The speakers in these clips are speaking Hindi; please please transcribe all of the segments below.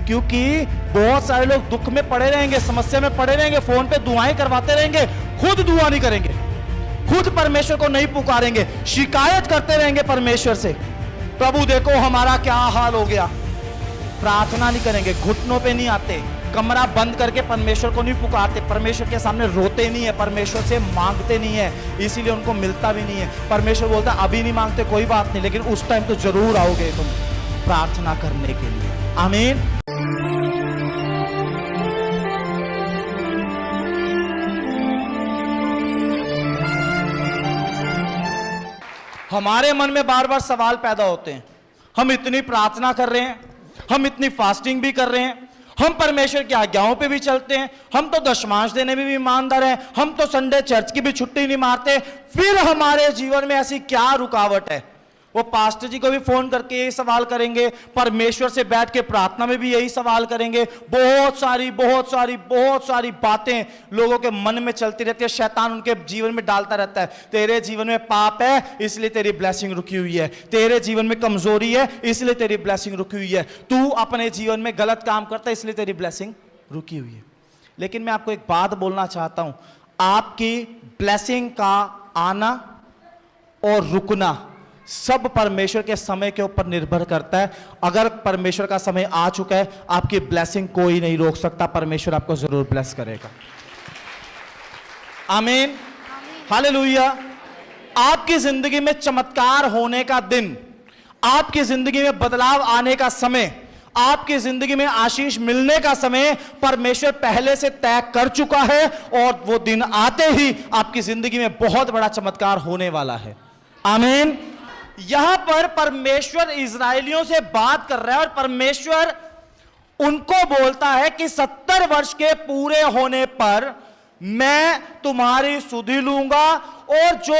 क्योंकि बहुत सारे लोग दुख में पड़े रहेंगे, समस्या में पड़े रहेंगे, फोन पे दुआएं करवाते रहेंगे, खुद दुआ नहीं करेंगे, खुद परमेश्वर को नहीं पुकारेंगे, शिकायत करते रहेंगे परमेश्वर से, प्रभु देखो हमारा क्या हाल हो गया। प्रार्थना नहीं करेंगे, घुटनों पे नहीं आते, कमरा बंद करके परमेश्वर को नहीं पुकारते, परमेश्वर के सामने रोते नहीं है, परमेश्वर से मांगते नहीं है, इसीलिए उनको मिलता भी नहीं है। परमेश्वर बोलता है अभी नहीं मांगते कोई बात नहीं, लेकिन उस टाइम तो जरूर आओगे तुम प्रार्थना करने के लिए। आमीन। हमारे मन में बार बार सवाल पैदा होते हैं, हम इतनी प्रार्थना कर रहे हैं, हम इतनी फास्टिंग भी कर रहे हैं, हम परमेश्वर की आज्ञाओं पे भी चलते हैं, हम तो दशमांश देने में भी ईमानदार हैं, हम तो संडे चर्च की भी छुट्टी नहीं मारते, फिर हमारे जीवन में ऐसी क्या रुकावट है? वो पास्टर जी को भी फोन करके यही सवाल करेंगे, परमेश्वर से बैठ के प्रार्थना में भी यही सवाल करेंगे, बहुत सारी बातें लोगों के मन में चलती रहती है, शैतान उनके जीवन में डालता रहता है। तेरे जीवन में पाप है इसलिए तेरी ब्लेसिंग रुकी हुई है, तेरे जीवन में कमजोरी है इसलिए तेरी ब्लेसिंग रुकी हुई है, तू अपने जीवन में गलत काम करता है इसलिए तेरी ब्लेसिंग रुकी हुई है। लेकिन मैं आपको एक बात बोलना चाहता हूं, आपकी ब्लेसिंग का आना और रुकना सब परमेश्वर के समय के ऊपर निर्भर करता है। अगर परमेश्वर का समय आ चुका है, आपकी ब्लेसिंग कोई नहीं रोक सकता, परमेश्वर आपको जरूर ब्लेस करेगा। आमीन, हालेलुया। आपकी जिंदगी में चमत्कार होने का दिन, आपकी जिंदगी में बदलाव आने का समय, आपकी जिंदगी में आशीष मिलने का समय परमेश्वर पहले से तय कर चुका है, और वो दिन आते ही आपकी जिंदगी में बहुत बड़ा चमत्कार होने वाला है। आमीन। यहां पर परमेश्वर इजरायलियों से बात कर रहा है और परमेश्वर उनको बोलता है कि 70 वर्ष के पूरे होने पर मैं तुम्हारी सुधि लूंगा, और जो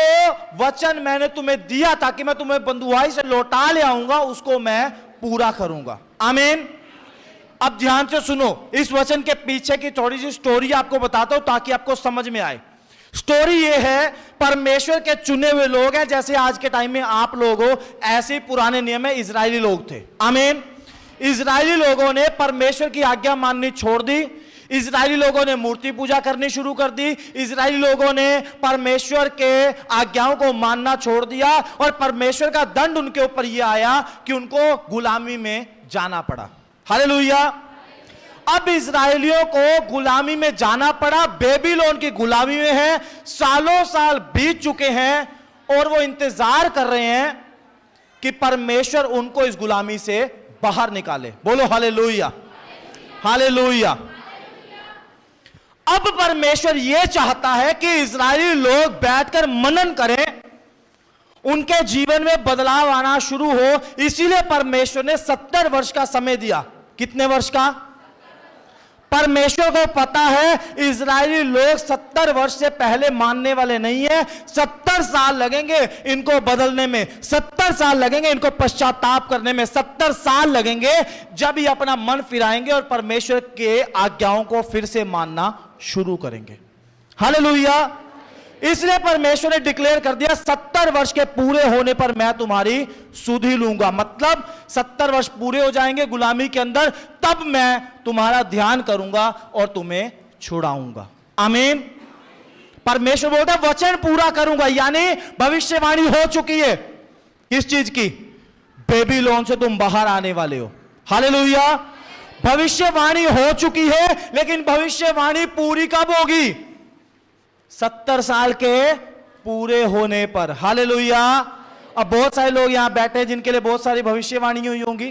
वचन मैंने तुम्हें दिया था कि मैं तुम्हें बंधुआई से लौटा ले आऊंगा, उसको मैं पूरा करूंगा। आमीन। अब ध्यान से सुनो, इस वचन के पीछे की थोड़ी सी स्टोरी आपको बताता हूं ताकि आपको समझ में आए। स्टोरी ये है, परमेश्वर के चुने हुए लोग हैं, जैसे आज के टाइम में आप लोग हो, ऐसे ही पुराने नियम में इजरायली लोग थे। आमीन। इजरायली लोगों ने परमेश्वर की आज्ञा माननी छोड़ दी, इजरायली लोगों ने मूर्ति पूजा करनी शुरू कर दी, इजरायली लोगों ने परमेश्वर के आज्ञाओं को मानना छोड़ दिया, और परमेश्वर का दंड उनके ऊपर यह आया कि उनको गुलामी में जाना पड़ा। हालेलुया। अब इजरायलियों को गुलामी में जाना पड़ा, बेबीलोन की गुलामी में है, सालों साल बीत चुके हैं, और वो इंतजार कर रहे हैं कि परमेश्वर उनको इस गुलामी से बाहर निकाले। बोलो हालेलुया, हालेलुया। अब परमेश्वर यह चाहता है कि इजरायली लोग बैठकर मनन करें, उनके जीवन में बदलाव आना शुरू हो, इसीलिए परमेश्वर ने 70 वर्ष का समय दिया। कितने वर्ष का? परमेश्वर को पता है इजरायली लोग 70 वर्ष से पहले मानने वाले नहीं है, 70 साल लगेंगे इनको बदलने में, 70 साल लगेंगे इनको पश्चाताप करने में, 70 साल लगेंगे जब ये अपना मन फिराएंगे और परमेश्वर के आज्ञाओं को फिर से मानना शुरू करेंगे। हालेलुया। इसलिए परमेश्वर ने डिक्लेयर कर दिया 70 वर्ष के पूरे होने पर मैं तुम्हारी सुधि लूंगा, मतलब 70 वर्ष पूरे हो जाएंगे गुलामी के अंदर, तब मैं तुम्हारा ध्यान करूंगा और तुम्हें छुड़ाऊंगा। आमीन। परमेश्वर बोलता है वचन पूरा करूंगा, यानी भविष्यवाणी हो चुकी है किस चीज की? बेबीलोन से तुम बाहर आने वाले हो। हालेलुया। भविष्यवाणी हो चुकी है, लेकिन भविष्यवाणी पूरी कब होगी? 70 साल के पूरे होने पर। हालेलुया। अब बहुत सारे लोग यहां बैठे हैं जिनके लिए बहुत सारी भविष्यवाणी हुई होंगी,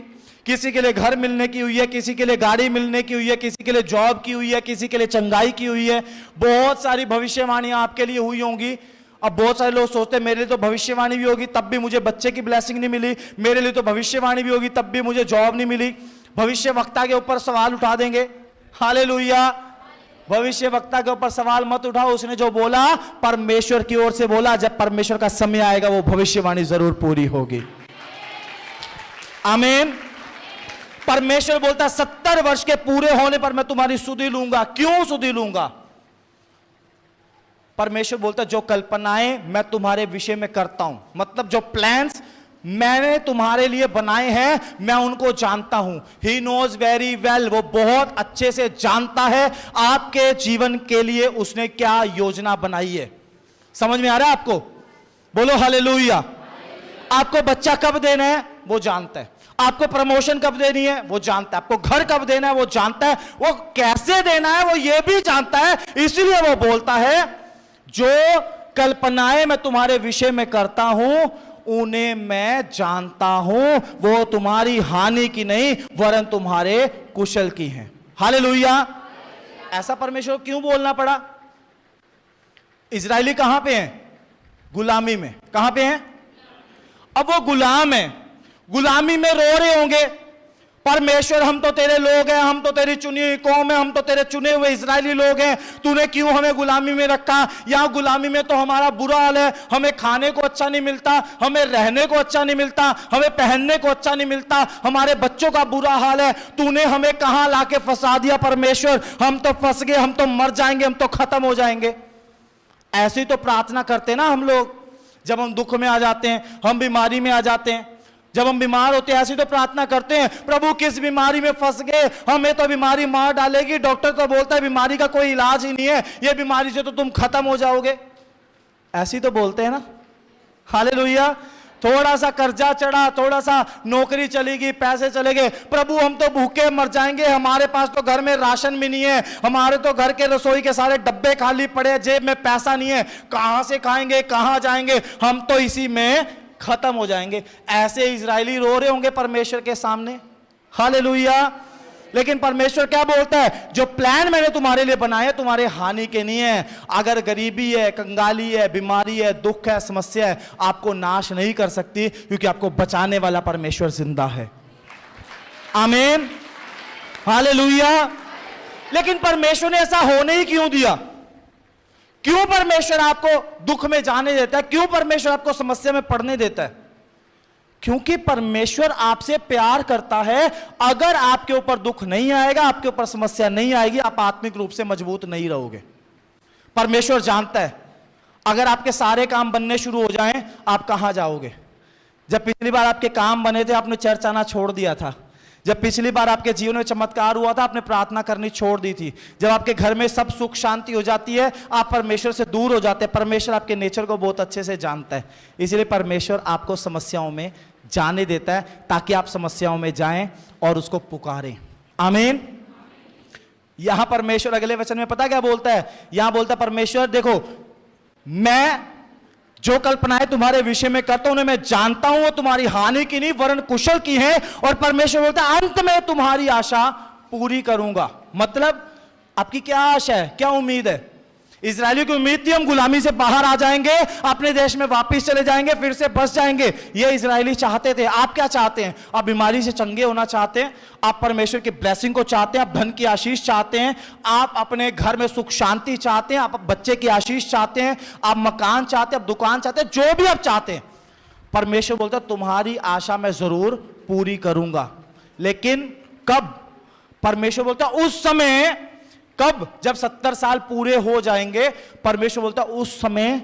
किसी के लिए घर मिलने की हुई है, किसी के लिए गाड़ी मिलने की हुई है, किसी के लिए जॉब की हुई है, किसी के लिए चंगाई की हुई है, बहुत सारी भविष्यवाणियां आपके लिए हुई होंगी। अब बहुत सारे लोग सोचते हैं मेरे लिए तो भविष्यवाणी भी होगी तब भी मुझे बच्चे की ब्लेसिंग नहीं मिली, मेरे लिए तो भविष्यवाणी भी होगी तब भी मुझे जॉब नहीं मिली। भविष्य वक्ता के ऊपर सवाल उठा देंगे। हालेलुया। भविष्य वक्ता के ऊपर सवाल मत उठाओ, उसने जो बोला परमेश्वर की ओर से बोला, जब परमेश्वर का समय आएगा वो भविष्यवाणी जरूर पूरी होगी। आमीन। परमेश्वर बोलता 70 वर्ष के पूरे होने पर मैं तुम्हारी सुधि लूंगा। क्यों सुधि लूंगा? परमेश्वर बोलता जो कल्पनाएं मैं तुम्हारे विषय में करता हूं, मतलब जो प्लान्स मैंने तुम्हारे लिए बनाए हैं, मैं उनको जानता हूं। ही नोज वेरी वेल, वो बहुत अच्छे से जानता है आपके जीवन के लिए उसने क्या योजना बनाई है। समझ में आ रहा है आपको? बोलो हालेलुया। आपको बच्चा कब देना है वो जानता है, आपको प्रमोशन कब देनी है वो जानता है, आपको घर कब देना है वो जानता है, वो कैसे देना है वो ये भी जानता है। इसलिए वो बोलता है जो कल्पनाएं मैं तुम्हारे विषय में करता हूं उन्हें मैं जानता हूं, वो तुम्हारी हानि की नहीं वरन तुम्हारे कुशल की हैं। हालेलुया। ऐसा परमेश्वर क्यों बोलना पड़ा? इजरायली कहां पे हैं? गुलामी में। कहां पे हैं? अब वो गुलाम है, गुलामी में रो रहे होंगे, परमेश्वर हम तो तेरे लोग हैं, हम तो तेरी चुनी हुई कौम है, हम तो तेरे चुने हुए इजरायली लोग हैं, तूने क्यों हमें गुलामी में रखा? यहां गुलामी में तो हमारा बुरा हाल है, हमें खाने को अच्छा नहीं मिलता, हमें रहने को अच्छा नहीं मिलता, हमें पहनने को अच्छा नहीं मिलता, हमारे बच्चों का बुरा हाल है, तूने हमें कहां लाके फंसा दिया परमेश्वर, हम तो फंस गए, हम तो मर जाएंगे, हम तो खत्म हो जाएंगे। ऐसी तो प्रार्थना करते ना हम लोग, जब हम दुख में आ जाते हैं, हम बीमारी में आ जाते हैं, जब हम बीमार होते हैं ऐसी तो प्रार्थना करते हैं, प्रभु किस बीमारी में फंस गए, हमें तो बीमारी मार डालेगी, डॉक्टर तो बोलता है बीमारी का कोई इलाज ही नहीं है, ये बीमारी से तो तुम खत्म हो जाओगे। ऐसी तो बोलते हैं ना। हालेलुया। थोड़ा सा कर्जा चढ़ा, थोड़ा सा नौकरी चली गई, पैसे चले गए, प्रभु हम तो भूखे मर जाएंगे, हमारे पास तो घर में राशन भी नहीं है, हमारे तो घर के रसोई के सारे डब्बे खाली पड़े, जेब में पैसा नहीं है, कहां से खाएंगे, कहां जाएंगे, हम तो इसी में खत्म हो जाएंगे। ऐसे इजरायली रो रहे होंगे परमेश्वर के सामने। हालेलुया। लेकिन परमेश्वर क्या बोलता है? जो प्लान मैंने तुम्हारे लिए बनाए तुम्हारे हानि के नहीं है। अगर गरीबी है, कंगाली है, बीमारी है, दुख है, समस्या है, आपको नाश नहीं कर सकती, क्योंकि आपको बचाने वाला परमेश्वर जिंदा है। आमीन। हालेलुया। लेकिन परमेश्वर ने ऐसा होने ही क्यों दिया? क्यों परमेश्वर आपको दुख में जाने देता है? क्यों परमेश्वर आपको समस्या में पड़ने देता है? क्योंकि परमेश्वर आपसे प्यार करता है। अगर आपके ऊपर दुख नहीं आएगा, आपके ऊपर समस्या नहीं आएगी, आप आत्मिक रूप से मजबूत नहीं रहोगे। परमेश्वर जानता है अगर आपके सारे काम बनने शुरू हो जाएं, आप कहां जाओगे। जब पिछली बार आपके काम बने थे, आपने चर्च आना छोड़ दिया था। जब पिछली बार आपके जीवन में चमत्कार हुआ था, आपने प्रार्थना करनी छोड़ दी थी। जब आपके घर में सब सुख शांति हो जाती है, आप परमेश्वर से दूर हो जाते हैं। परमेश्वर आपके नेचर को बहुत अच्छे से जानता है, इसलिए परमेश्वर आपको समस्याओं में जाने देता है, ताकि आप समस्याओं में जाएं और उसको पुकारें। आमीन। यहां परमेश्वर अगले वचन में पता क्या बोलता है? यहां बोलता है परमेश्वर, देखो मैं जो कल्पनाएं तुम्हारे विषय में करता हूं उन्हें मैं जानता हूं, वो तुम्हारी हानि की नहीं वरन कुशल की है। और परमेश्वर बोलता है अंत में तुम्हारी आशा पूरी करूंगा। मतलब आपकी क्या आशा है, क्या उम्मीद है? इजरायलियों की उम्मीद थी हम गुलामी से बाहर आ जाएंगे, अपने देश में वापस चले जाएंगे, फिर से बस जाएंगे। ये इजरायली चाहते थे। आप क्या चाहते हैं? आप बीमारी से चंगे होना चाहते हैं, आप परमेश्वर की ब्लेसिंग को चाहते हैं, आप धन की आशीष चाहते हैं, आप अपने घर में सुख शांति चाहते हैं, आप बच्चे की आशीष चाहते हैं, आप मकान चाहते हैं, आप दुकान चाहते हैं, जो भी आप चाहते हैं, परमेश्वर बोलता है तुम्हारी आशा मैं जरूर पूरी करूंगा। लेकिन कब? परमेश्वर बोलता है उस समय। कब? जब 70 साल पूरे हो जाएंगे। परमेश्वर बोलता उस समय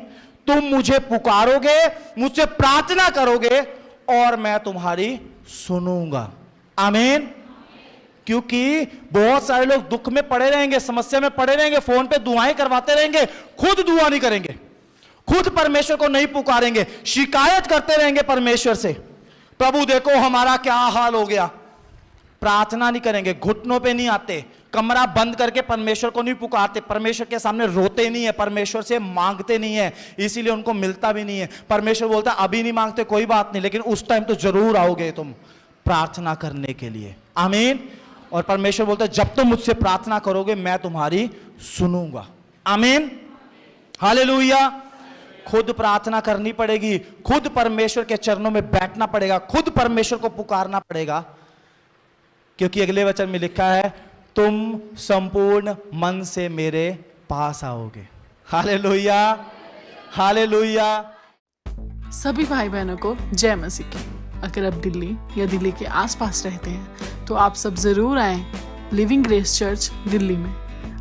तुम मुझे पुकारोगे, मुझसे प्रार्थना करोगे और मैं तुम्हारी सुनूंगा। आमीन। क्योंकि बहुत सारे लोग दुख में पड़े रहेंगे, समस्या में पड़े रहेंगे, फोन पे दुआएं करवाते रहेंगे, खुद दुआ नहीं करेंगे, खुद परमेश्वर को नहीं पुकारेंगे, शिकायत करते रहेंगे परमेश्वर से, प्रभु देखो हमारा क्या हाल हो गया। प्रार्थना नहीं करेंगे, घुटनों पे नहीं आते, कमरा बंद करके परमेश्वर को नहीं पुकारते, परमेश्वर के सामने रोते नहीं है, परमेश्वर से मांगते नहीं है, इसीलिए उनको मिलता भी नहीं है। परमेश्वर बोलता अभी नहीं मांगते कोई बात नहीं, लेकिन उस टाइम तो जरूर आओगे तुम प्रार्थना करने के लिए। आमीन। और परमेश्वर बोलता है जब तुम मुझसे प्रार्थना करोगे मैं तुम्हारी सुनूंगा। आमीन। हालेलुया। खुद प्रार्थना करनी पड़ेगी, खुद परमेश्वर के चरणों में बैठना पड़ेगा, खुद परमेश्वर को पुकारना पड़ेगा, क्योंकि अगले वचन में लिखा है तुम संपूर्ण मन से मेरे पास आओगे। हालेलुया। हालेलुया। सभी भाई बहनों को जय मसीह की। अगर आप दिल्ली या दिल्ली के आसपास रहते हैं तो आप सब जरूर आएं लिविंग ग्रेस चर्च दिल्ली में।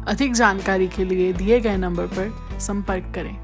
अधिक जानकारी के लिए दिए गए नंबर पर संपर्क करें।